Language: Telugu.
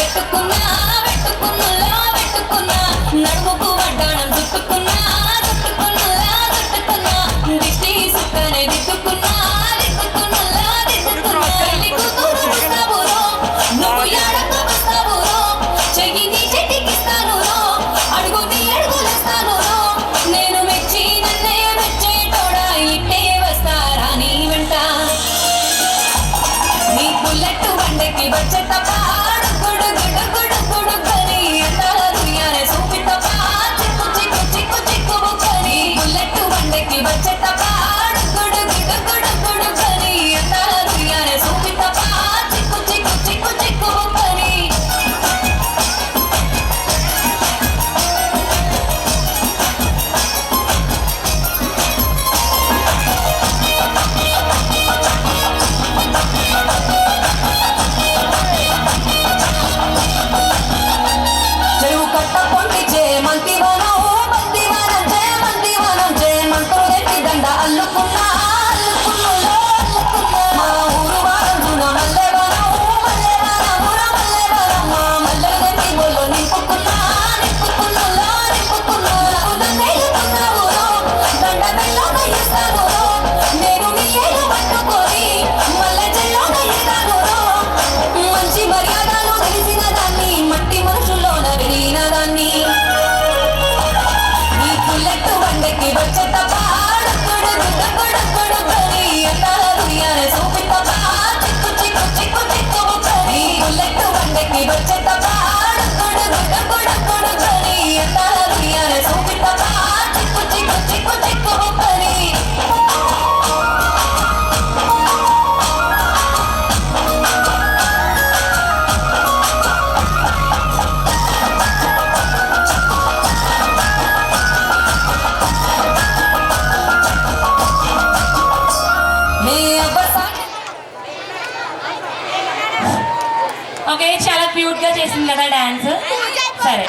పెట్టుకున్నా పెట్టుకున్నలా పెట్టుకున్నా నడుముకు వడ్డాణం చుట్టుకున్నా చుట్టుకున్నలా చుట్టుకున్నా దిష్టి సుక్కనే దిద్దుకున్నా దిద్దుకున్నలా దిద్దుకున్నా తల్లి కూతురు వస్తావురో నువ్వు ఎడకు వస్తావురో చెయ్యి నీ చెట్టికిస్తాను అడుగు నీ అడుగులేస్తాను నేను మెచ్చి నన్నే మెచ్చేటోడా ఇట్టే వస్తారా నీ వెంట నీ బుల్లెట్ బండకి వచ్చే తప్ప గుడు గుడు గుడు గుడు కరి ఎంతలుయానే సూపి తప్ప చిక్కు చిక్కు చిక్కు చిక్కు కరి బుల్లెట్ బండకి వచ్చే తప్ప గుడు గుడు గుడు గుడు కరి ఎంతలుయానే సూపి తప్ప చిక్కు చిక్కు చిక్కు చిక్కు కరి చెరువు కట్ట పొంటిచే మంతివనం మంతివనం చే మంతివనం చే మంత్రులు ఎత్తి దండ అల్లుకున్నా అల్లుకున్నులో అల్లుకున్నా మా ఊరు వారందున మల్లెవనం మల్లెవనమున మల్లెవనం మా మల్లెలు ఎత్తి బొల్లు నింపుకున్నా నింపుకున్నులో నింపుకున్నా దండేలుకున్నావురో దండ మెల్లోన ఇస్తానురో నేను నీ ఏలు పట్టుకొని మల్లె చెల్లోన ఇస్తానురో మంచి మర్యాదలు తెలిసిన దాన్ని మట్టి మనుషుల్లోన విరిగిన దాన్ని నీ బుల్లెట్ బండకి వచ్చే తప్ప గుడు గుడు గుడు గుడు కరి ఎంతలుయానే సూపి తప్ప చిక్కు చిక్కు చిక్కు చిక్కు కరి బుల్లెట్ బండకి వచ్చే తప్ప గుడు గుడు గుడు గుడు కరి ఎంతలుయానే సూపి తప్ప చిక్కు చిక్కు చిక్కు చిక్కు కరి ఓకే, చాలా క్యూట్ గా చేసింది కదా డాన్స్. సరే.